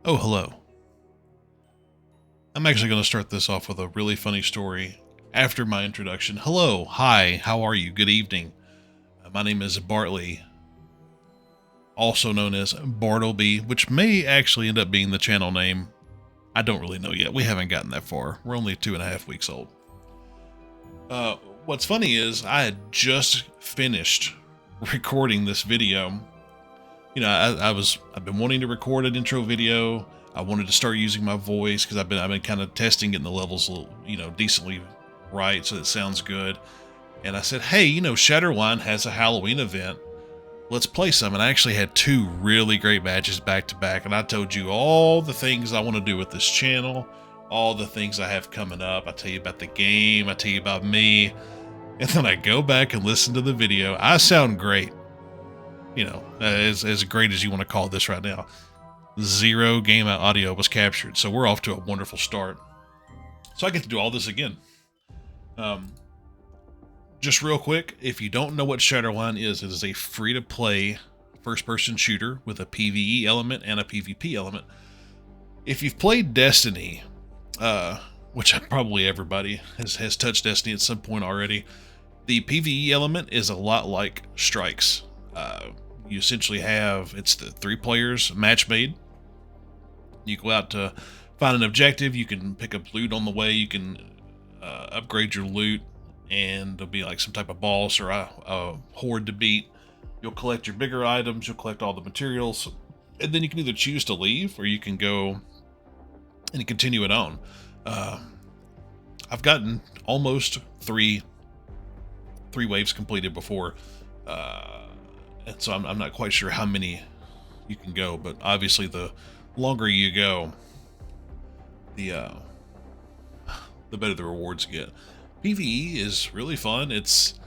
Oh, hello. I'm actually going to start this off with a really funny story after my introduction. Hello, hi, how are you? Good evening. My name is Bartley, also known as Bartleby, which may actually end up being the channel name. I don't really know yet. We haven't gotten that far. We're only 2.5 weeks old. What's funny is I had just finished recording this video. You know, I've been wanting to record an intro video. I wanted to start using my voice because I've been kind of testing getting the levels, decently right so it sounds good. And I said, hey, Shatterline has a Halloween event. Let's play some. And I actually had 2 really great matches back to back. And I told you all the things I want to do with this channel, all the things I have coming up. I tell you about the game. I tell you about me. And then I go back and listen to the video. I sound great. As great as you want to call this right now. 0 game audio was captured. So we're off to a wonderful start. So I get to do all this again. Just real quick, if you don't know what Shatterline is, it is a free-to-play first-person shooter with a PvE element and a PvP element. If you've played Destiny, which probably everybody has touched Destiny at some point already, the PvE element is a lot like Strikes. You essentially have, it's the 3 players match made. You go out to find an objective, you can pick up loot on the way, you can upgrade your loot, and there'll be like some type of boss or a horde to beat. You'll collect your bigger items, you'll collect all the materials, and then you can either choose to leave or you can go and continue it on. I've gotten almost three waves completed before, and so I'm not quite sure how many you can go, but obviously the longer you go, the better the rewards get. PvE is really fun. It's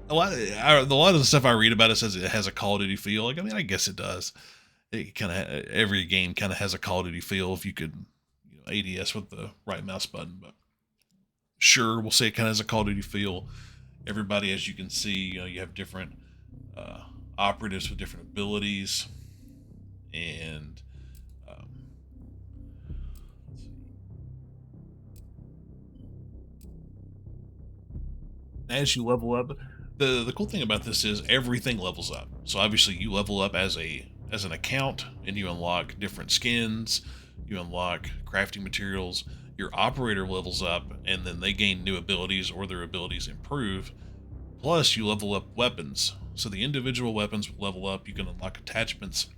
a lot of the stuff I read about it says it has a Call of Duty feel. Like, I mean, I guess it does. It kind of, every game kind of has a Call of Duty feel if you could ADS with the right mouse button. But sure, we'll say it kind of has a Call of Duty feel. Everybody, as you can see, you have different operatives with different abilities, and as you level up, the cool thing about this is everything levels up. So obviously you level up as an account, and you unlock different skins, you unlock crafting materials. Your operator levels up, and then they gain new abilities or their abilities improve. Plus you level up weapons. So the individual weapons will level up. You can unlock attachments.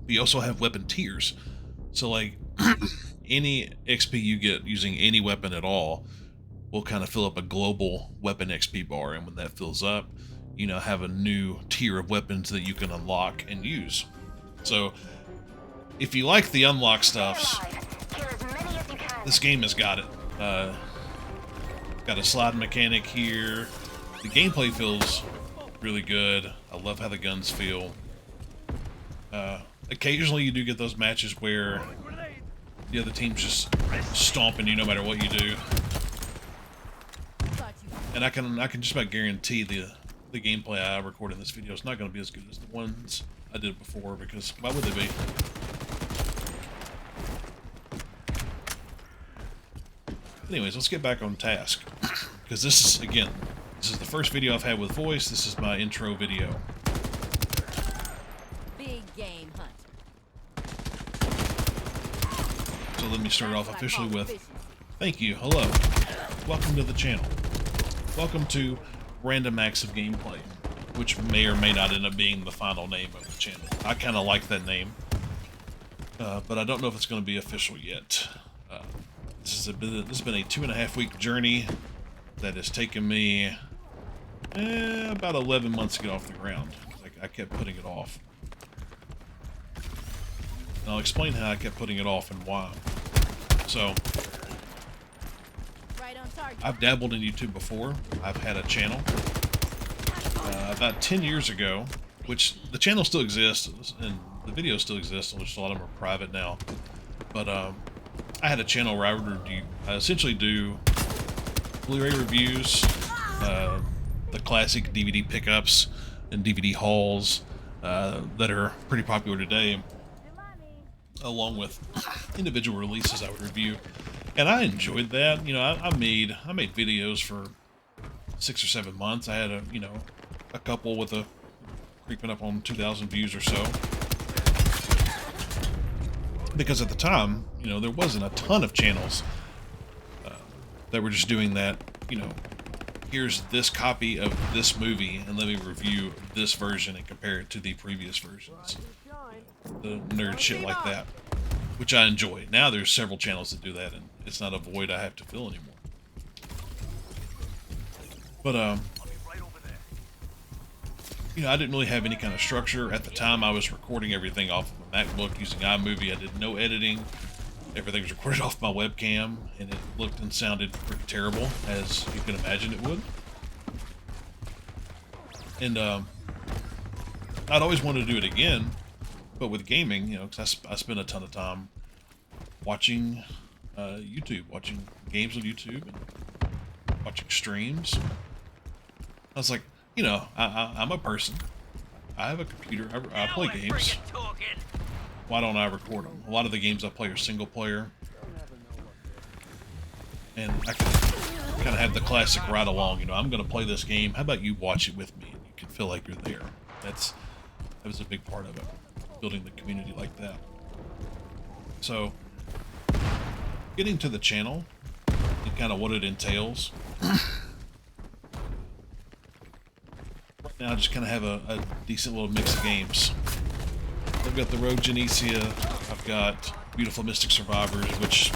But you also have weapon tiers. So like any XP you get using any weapon at all will kind of fill up a global weapon XP bar, and when that fills up, you now have a new tier of weapons that you can unlock and use. So if you like the unlock stuffs, this game has got it. Got a slide mechanic here. The gameplay feels really good. I love how the guns feel. Occasionally you do get those matches where the other team's just stomping you no matter what you do. And I can just about guarantee the gameplay I record in this video is not going to be as good as the ones I did before, because why would they be? Anyways, let's get back on task, because this is the first video I've had with voice. This is my intro video. Big game hunt. So let me start off officially with thank you, hello, welcome to the channel. Welcome to Random Acts of Gameplay, which may or may not end up being the final name of the channel. I kind of like that name, but I don't know if it's going to be official yet. This has been a 2.5 week journey that has taken me about 11 months to get off the ground. I kept putting it off. And I'll explain how I kept putting it off and why. So, I've dabbled in YouTube before. I've had a channel about 10 years ago, which the channel still exists and the videos still exist, which a lot of them are private now. But I had a channel where I essentially do Blu-ray reviews, the classic DVD pickups and DVD hauls, that are pretty popular today, along with individual releases I would review. And I enjoyed that. You know, I made videos for 6 or 7 months. I had a couple with a creeping up on 2,000 views or so. Because at the time, you know, there wasn't a ton of channels that were just doing that. You know, here's this copy of this movie, and let me review this version and compare it to the previous versions. The nerd shit like that, which I enjoy. Now there's several channels that do that, and it's not a void I have to fill anymore. But you know, I didn't really have any kind of structure at the time. I was recording everything off of a MacBook using iMovie. I did no editing. Everything was recorded off my webcam, and it looked and sounded pretty terrible, as you can imagine it would. And I'd always wanted to do it again, but with gaming, you know, because I spent a ton of time watching YouTube, watching games on YouTube, and watching streams. I was like, you know, I'm a person. I have a computer. I play games. Why don't I record them? A lot of the games I play are single player. And I can kind of have the classic ride along. You know, I'm going to play this game. How about you watch it with me? And you can feel like you're there. That was a big part of it. Building the community like that. So, getting to the channel and kind of what it entails. Now I just kind of have a decent little mix of games. I've got the Rogue Genesia, I've got Beautiful Mystic Survivors, which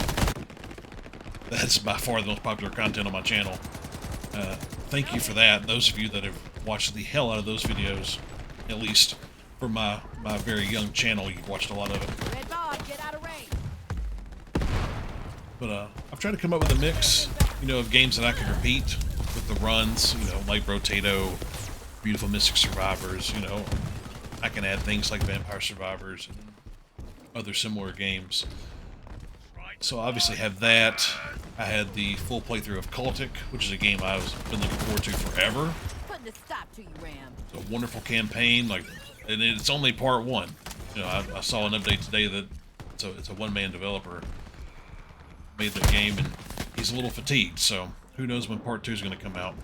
that's by far the most popular content on my channel. Thank you for that. Those of you that have watched the hell out of those videos, at least for my very young channel, you've watched a lot of it. Red Bob, get out of range. But I've tried to come up with a mix, you know, of games that I can repeat with the runs, you know, like Rotato, Beautiful Mystic Survivors, you know. I can add things like Vampire Survivors and other similar games. So I obviously have that. I had the full playthrough of Cultic, which is a game I've been looking forward to forever. Putting a stop to you, Ram. It's a wonderful campaign, like, and it's only part 1. You know, I saw an update today that it's a one-man developer made the game, and he's a little fatigued. So who knows when part 2 is going to come out?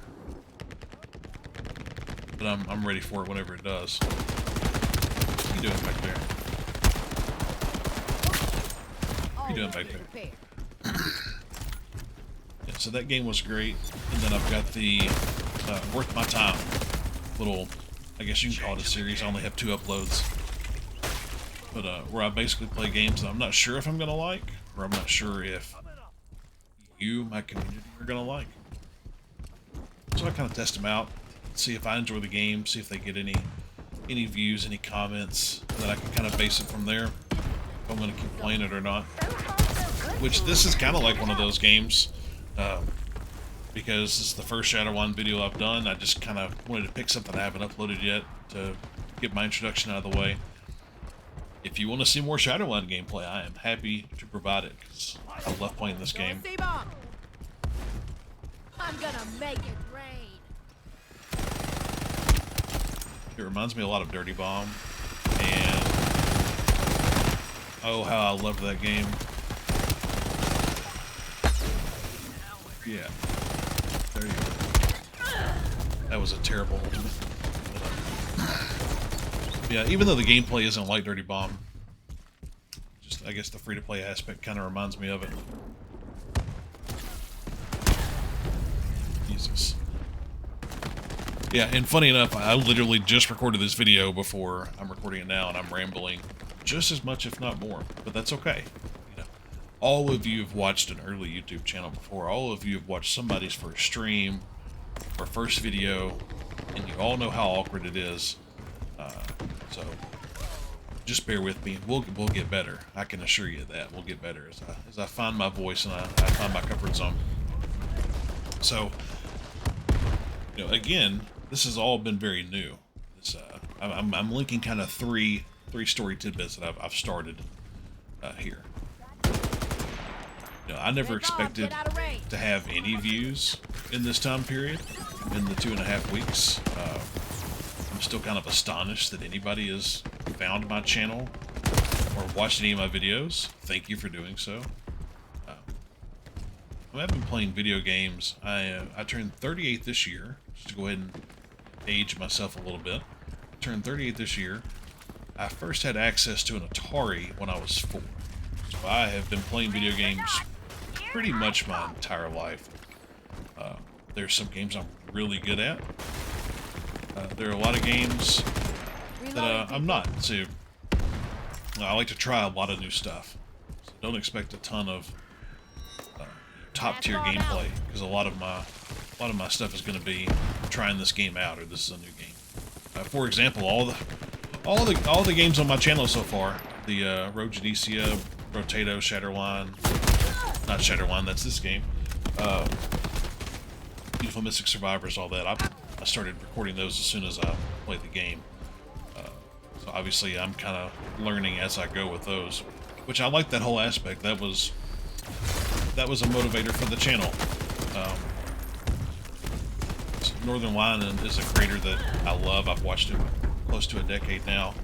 But I'm ready for it whenever it does. What are you doing back there? What are you doing back there? Yeah, so that game was great. And then I've got the Worth My Time little, I guess you can call it a series. I only have 2 uploads. But where I basically play games that I'm not sure if I'm going to like, or I'm not sure if you, my community, are going to like. So I kind of test them out. See if I enjoy the game, see if they get any views, any comments, and then I can kind of base it from there, if I'm going to keep playing it or not. Which, this is kind of like one of those games, because this is the first Shatterline video I've done. I just kind of wanted to pick something I haven't uploaded yet to get my introduction out of the way. If you want to see more Shatterline gameplay, I am happy to provide it, because I love playing this game. I'm gonna make it rain. It reminds me a lot of Dirty Bomb, and oh, how I loved that game. Yeah, there you go. That was a terrible ultimate. Yeah, even though the gameplay isn't like Dirty Bomb, just I guess the free-to-play aspect kind of reminds me of it. Jesus. Yeah, and funny enough, I literally just recorded this video before I'm recording it now, and I'm rambling just as much, if not more. But that's okay. You know, all of you have watched an early YouTube channel before. All of you have watched somebody's first stream or first video, and you all know how awkward it is. So just bear with me. We'll get better. I can assure you that we'll get better as I find my voice and I find my comfort zone. So, you know, again, this has all been very new. This, I'm linking kind of three story tidbits that I've started here. You know, I never expected to have any views in this time period, in the 2.5 weeks. I'm still kind of astonished that anybody has found my channel or watched any of my videos. Thank you for doing so. I've been playing video games. I turned 38 this year, just to go ahead and age myself a little bit. I turned 38 this year. I first had access to an Atari when I was 4. So I have been playing video games pretty much my entire life. There's some games I'm really good at. There are a lot of games that I'm not. So I like to try a lot of new stuff. So don't expect a ton of top tier gameplay, because a lot of my stuff is going to be trying this game out, or this is a new game. For example, all the games on my channel so far, the Rogue Genesia, Rotato, Shatterline, not Shatterline, that's this game. Beautiful Mystic Survivors, all that. I started recording those as soon as I played the game. So obviously I'm kind of learning as I go with those, which I like that whole aspect. That was a motivator for the channel. Northern Lion is a creator that I love. I've watched him close to a decade now.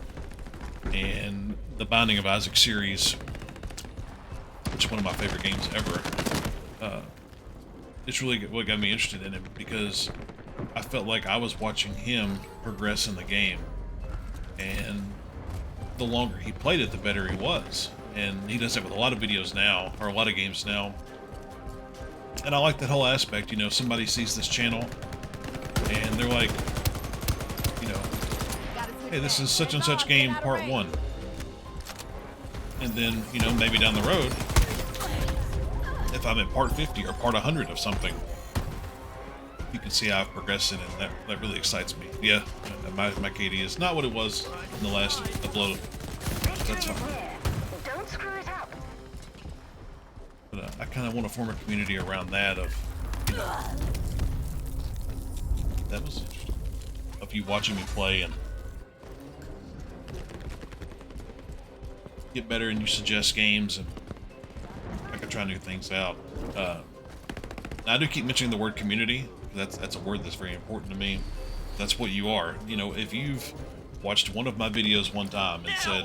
And the Binding of Isaac series, which is one of my favorite games ever, it's really what got me interested in him, because I felt like I was watching him progress in the game. And the longer he played it, the better he was. And he does that with a lot of videos now, or a lot of games now. And I like that whole aspect. You know, somebody sees this channel and they're like, you know, hey, this is such and such game part 1. And then, you know, maybe down the road, if I'm at part 50 or part 100 of something, you can see how I've progressed in it, and that really excites me. Yeah, my KD is not what it was in the last upload. That's fine. Don't screw it up. But I kind of want to form a community around that of, you know, that was interesting, of you watching me play and get better, and you suggest games, and I can try new things out. I do keep mentioning the word community. That's a word that's very important to me. That's what you are. You know, if you've watched one of my videos one time and said,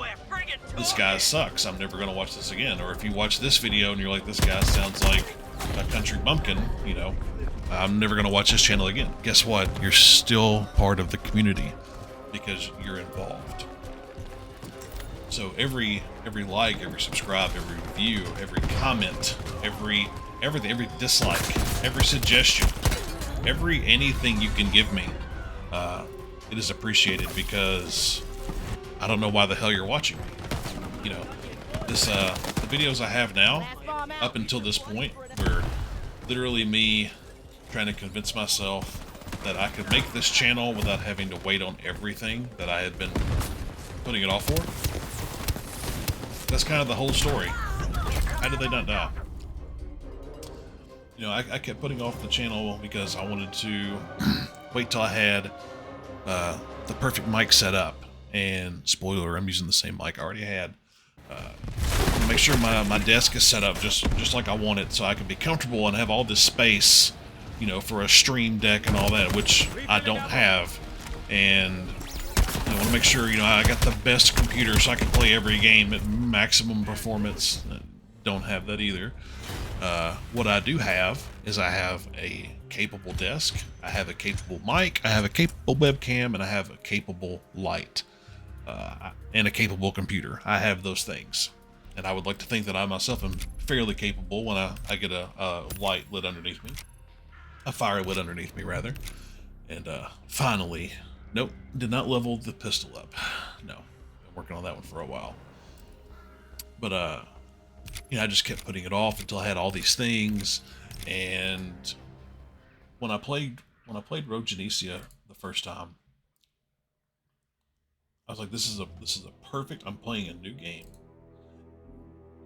this guy sucks, I'm never going to watch this again. Or if you watch this video and you're like, this guy sounds like a country bumpkin, you know, I'm never going to watch this channel again. Guess what? You're still part of the community because you're involved. So every like, every subscribe, every review, every comment, everything, every dislike, every suggestion, anything you can give me, it is appreciated, because I don't know why the hell you're watching me. You know, the videos I have now, up until this point, were literally me trying to convince myself that I could make this channel without having to wait on everything that I had been putting it off for. That's kind of the whole story. How did they not die? You know, I kept putting off the channel because I wanted to wait till I had the perfect mic set up. And spoiler, I'm using the same mic I already had. Make sure my desk is set up just like I want it, so I can be comfortable and have all this space, you know, for a stream deck and all that, which I don't have. And I want to make sure, you know, I got the best computer so I can play every game at maximum performance. Don't have that either. What I do have is I have a capable desk, I have a capable mic, I have a capable webcam, and I have a capable light, and a capable computer. I have those things. And I would like to think that I myself am fairly capable when I get a light lit underneath me. A fire lit underneath me, rather. And finally, nope, did not level the pistol up. No, been working on that one for a while. But you know, I just kept putting it off until I had all these things. And when I played Rogue Genesia the first time, I was like, this is a perfect. I'm playing a new game.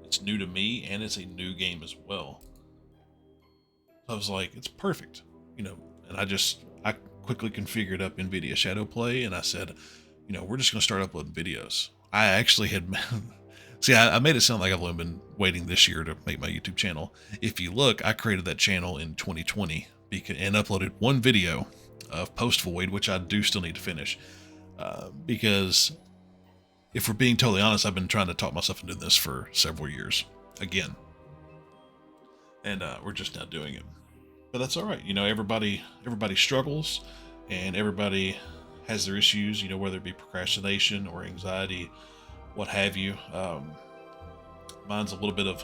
It's new to me, and it's a new game as well. I was like, it's perfect, you know. And I quickly configured up NVIDIA Shadowplay, and I said, you know, we're just gonna start uploading videos. I actually had see, I made it sound like I've only been waiting this year to make my YouTube channel. If you look, I created that channel in 2020 and uploaded one video of Post Void, which I do still need to finish. Because if we're being totally honest, I've been trying to talk myself into this for several years again, and we're just now doing it. But that's all right. You know, everybody struggles, and everybody has their issues. You know, whether it be procrastination or anxiety, what have you. Mine's a little bit of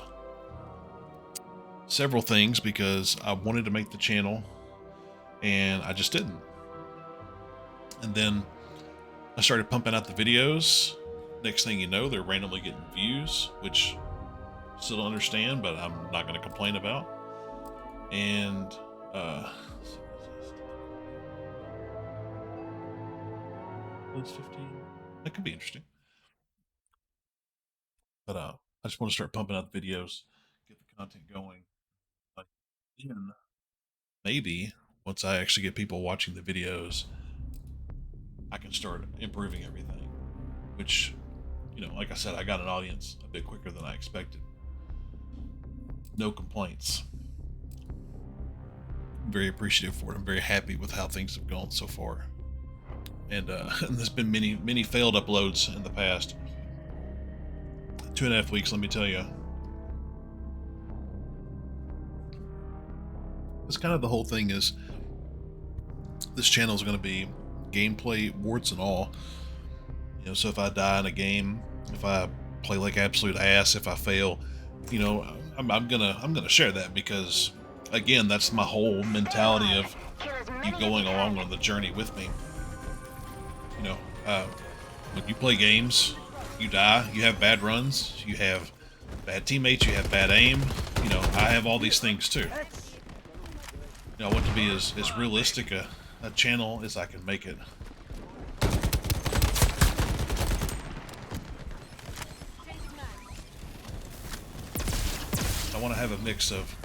several things because I wanted to make the channel and I just didn't. And then I started pumping out the videos. Next thing you know, they're randomly getting views, which I still don't understand, but I'm not going to complain about. And it's 15. That could be interesting. But I just want to start pumping out the videos, get the content going. Like, then maybe once I actually get people watching the videos, I can start improving everything. Which, you know, like I said, I got an audience a bit quicker than I expected. No complaints. I'm very appreciative for it. I'm very happy with how things have gone so far. And there's been many failed uploads in the past 2.5 weeks, let me tell you. That's kind of the whole thing is this channel is going to be gameplay, warts and all. You know, so if I die in a game, if I play like absolute ass, if I fail, you know, I'm gonna share that because, again, that's my whole mentality of you going along on the journey with me. You know, when you play games, you die, you have bad runs, you have bad teammates, you have bad aim. You know, I have all these things too. You know, I want to be as realistic a channel as I can make it. I want to have a mix of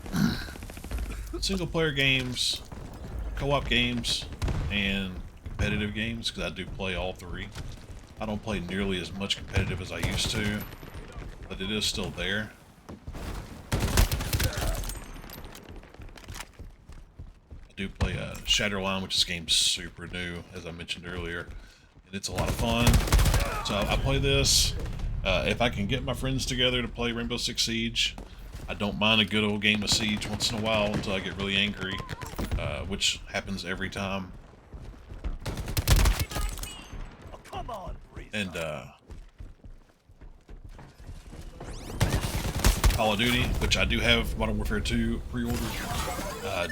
single player games, co-op games, and competitive games, because I do play all three. I don't play nearly as much competitive as I used to, but it is still there. I do play Shatterline, which is a game super new, as I mentioned earlier, and it's a lot of fun. So I play this. If I can get my friends together to play Rainbow Six Siege, I don't mind a good old game of Siege once in a while until I get really angry, which happens every time. And Call of Duty, which I do have Modern Warfare 2 pre-ordered.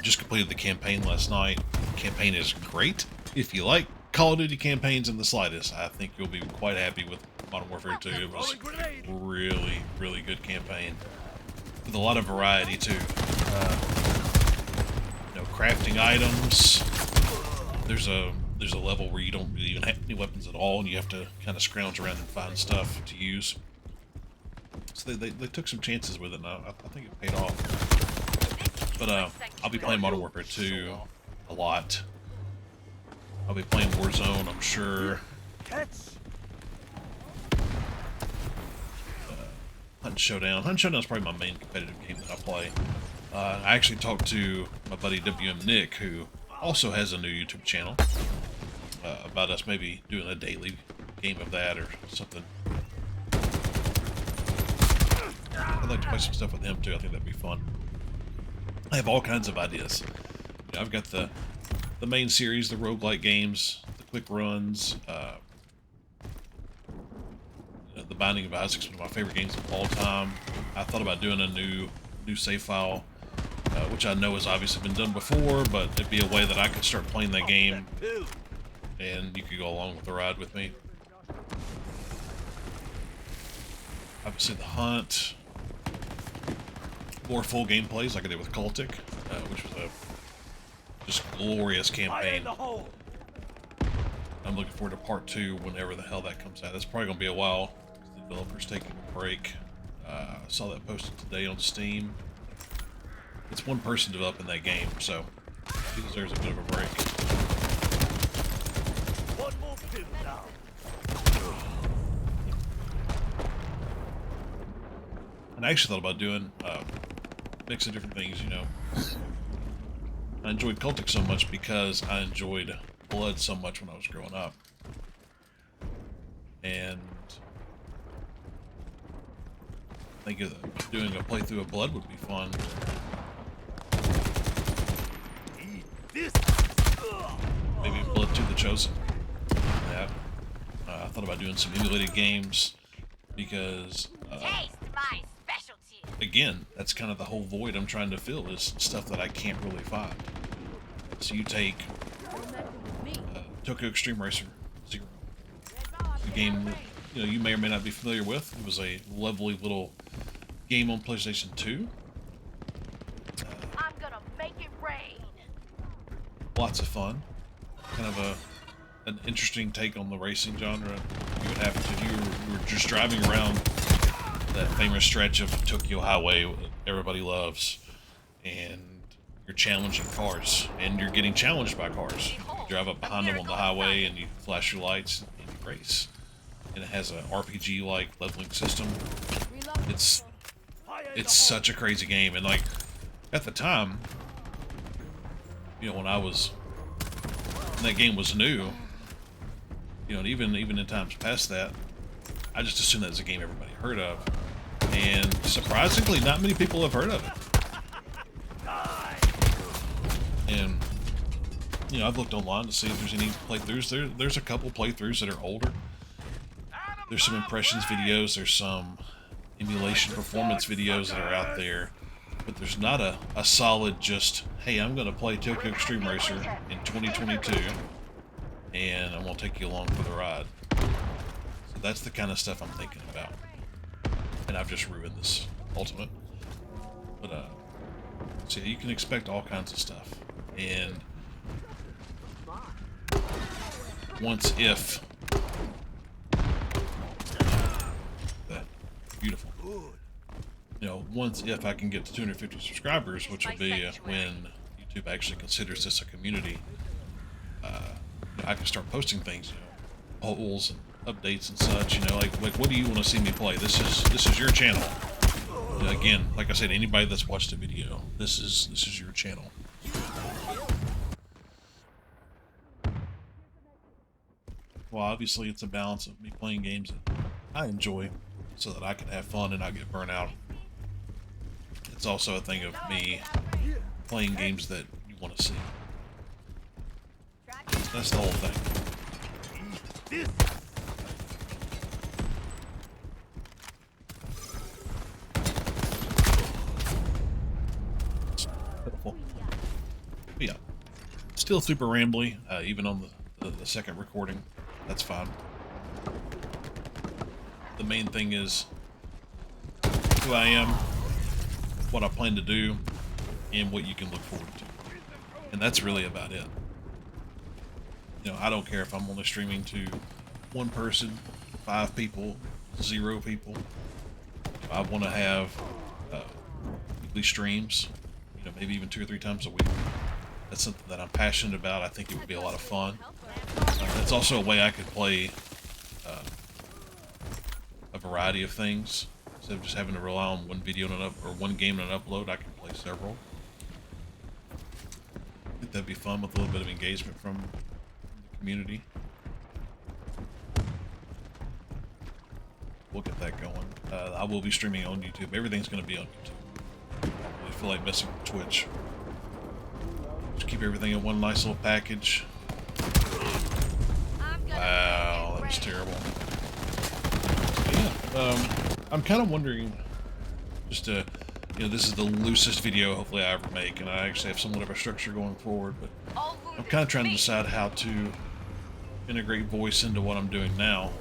Just completed the campaign last night. The campaign is great. If you like Call of Duty campaigns in the slightest, I think you'll be quite happy with Modern Warfare 2. It was a really good campaign with a lot of variety too. You know, crafting items. There's a level where you don't really even have any weapons at all, and you have to kind of scrounge around and find stuff to use. So they took some chances with it, and I think it paid off. But I'll be playing Modern Warfare 2 a lot. I'll be playing Warzone, I'm sure. Hunt Showdown. Hunt Showdown is probably my main competitive game that I play. I actually talked to my buddy WM Nick, who also has a new YouTube channel, about us maybe doing a daily game of that or something. I'd like to play some stuff with him too. I think that'd be fun. I have all kinds of ideas. You know, I've got the main series, the roguelike games, the quick runs, The Binding of Isaac is one of my favorite games of all time. I thought about doing a new save file, which I know has obviously been done before, but it'd be a way that I could start playing that game, and you could go along with the ride with me. Obviously, The Hunt, more full gameplays like I did with Cultic, which was a just glorious campaign. I'm looking forward to part 2 whenever the hell that comes out. That's probably going to be a while. The developer's taking a break. I saw that posted today on Steam. It's one person developing that game, so he deserves a bit of a break. One more kill now. And I actually thought about doing a mix of different things, you know. I enjoyed Cultic so much because I enjoyed Blood so much when I was growing up. And I think doing a playthrough of Blood would be fun. Maybe Blood 2 The Chosen. Yeah. I thought about doing some emulated games because, again, that's kind of the whole void I'm trying to fill, is stuff that I can't really find. So you take Tokyo Extreme Racer 0, a game that, you may or may not be familiar with. It was a lovely little game on PlayStation 2. I'm gonna make it rain. Lots of fun. Kind of an interesting take on the racing genre. You would have to, you were just driving around that famous stretch of Tokyo Highway that everybody loves, and you're challenging cars, and you're getting challenged by cars. You drive up behind them on the highway, and you flash your lights, and you race. And it has an RPG-like leveling system. It's such a crazy game, and like at the time, when that game was new, and even in times past that, I just assumed that was a game everybody heard of, and surprisingly, not many people have heard of it. And I've looked online to see if there's any playthroughs. There's a couple playthroughs that are older. There's some impressions videos. There's some emulation performance videos that are out there, but there's not a solid just, hey, I'm going to play Tokyo Extreme Racer in 2022, and I'm going to take you along for the ride. So that's the kind of stuff I'm thinking about. And I've just ruined this Ultimate. But, so you can expect all kinds of stuff. And beautiful. Once if I can get to 250 subscribers, which will be when YouTube actually considers this a community, I can start posting things, polls and updates and such. Like what do you want to see me play? This is your channel. Again, like I said, anybody that's watched the video, this is your channel. Well, obviously, it's a balance of me playing games that I enjoy, so that I can have fun and not get burnt out. It's also a thing of me playing games that you want to see. That's the whole thing. It's pitiful. But yeah, still super rambly, even on the second recording. That's fine. The main thing is who I am, what I plan to do, and what you can look forward to. And that's really about it. I don't care if I'm only streaming to 1 person, 5 people, 0 people. I want to have weekly streams, maybe even 2 or 3 times a week. That's something that I'm passionate about. I think it would be a lot of fun. It's also a way I could play a variety of things. Instead of just having to rely on one video or one game and an upload, I can play several. I think that'd be fun with a little bit of engagement from the community. We'll get that going. I will be streaming on YouTube. Everything's going to be on YouTube. I don't really feel like messing with Twitch. Just keep everything in one nice little package. Wow, that was terrible. Yeah, I'm kind of wondering, just to, this is the loosest video hopefully I ever make, and I actually have somewhat of a structure going forward, but I'm kind of trying to decide how to integrate voice into what I'm doing now.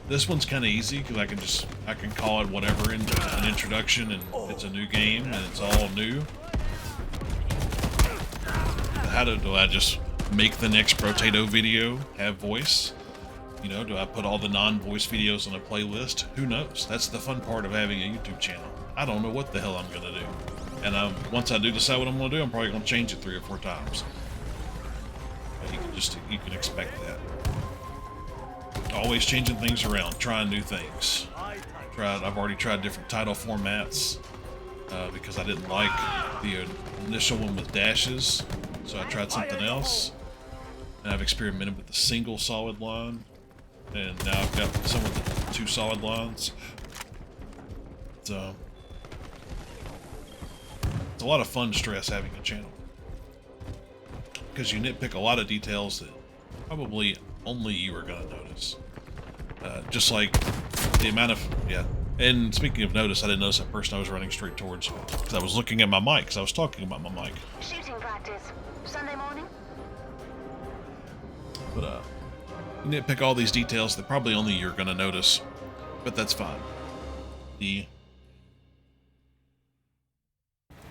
This one's kind of easy because I can call it whatever in an introduction, and it's a new game and it's all new. How do I just make the next Brotato video have voice? Do I put all the non-voice videos on a playlist? Who knows? That's the fun part of having a YouTube channel. I don't know what the hell I'm gonna do. And once I do decide what I'm gonna do, I'm probably gonna change it 3 or 4 times. But you can expect that. Always changing things around, trying new things. I've already tried different title formats because I didn't like the initial one with dashes, so I tried something else. And I've experimented with the single solid line. And now I've got some of the 2 solid lines. So it's a lot of fun stress having a channel, because you nitpick a lot of details that probably only you are going to notice. Just like the amount of, yeah. And speaking of notice, I didn't notice that person I was running straight towards, because I was looking at my mic, because I was talking about my mic. Shooting practice. Sunday morning? But, you nitpick all these details that probably only you're going to notice, but that's fine. The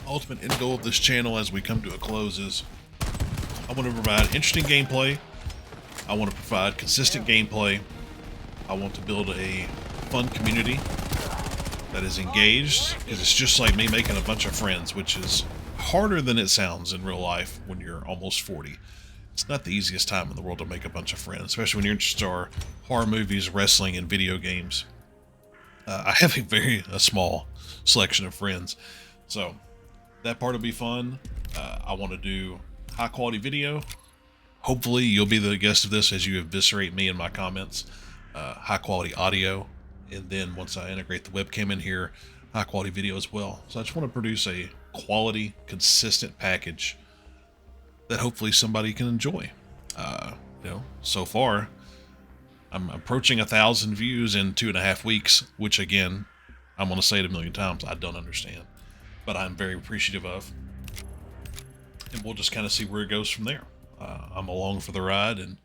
ultimate end goal of this channel as we come to a close is I want to provide interesting gameplay. I want to provide consistent gameplay. I want to build a fun community that is engaged, because it's just like me making a bunch of friends, which is harder than it sounds in real life when you're almost 40. It's not the easiest time in the world to make a bunch of friends, especially when you're interested in horror movies, wrestling, and video games. I have a small selection of friends, so that part will be fun. I want to do high quality video. Hopefully you'll be the guest of this as you eviscerate me in my comments. High quality audio, and then once I integrate the webcam in here, high quality video as well. So I just want to produce a quality, consistent package that hopefully somebody can enjoy. So far I'm approaching 1,000 views in 2.5 weeks, which again, I'm going to say it a million times, I don't understand, but I'm very appreciative of, and we'll just kind of see where it goes from there. I'm along for the ride, and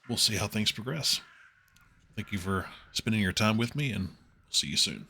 we'll see how things progress. Thank you for spending your time with me, and see you soon.